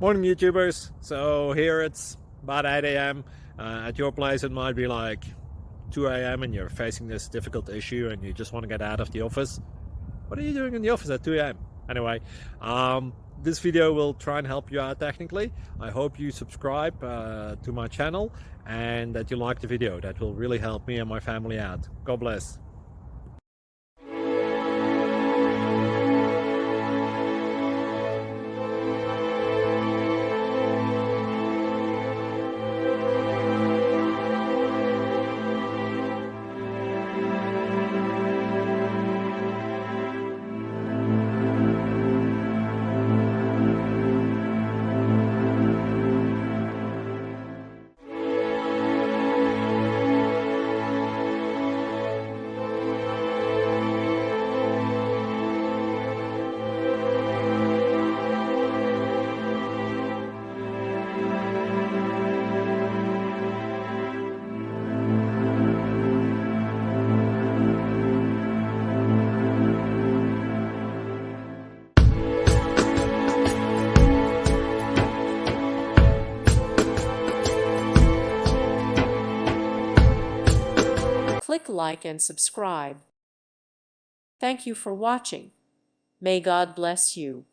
Morning YouTubers. So here it's about 8 a.m. At your place it might be like 2 a.m. and you're facing this difficult issue and you just want to get out of the office. What are you doing in the office at 2 a.m.? Anyway, this video will try and help you out technically. I hope you subscribe to my channel and that you like the video. That will really help me and my family out. God bless. Click like and subscribe. Thank you for watching. May God bless you.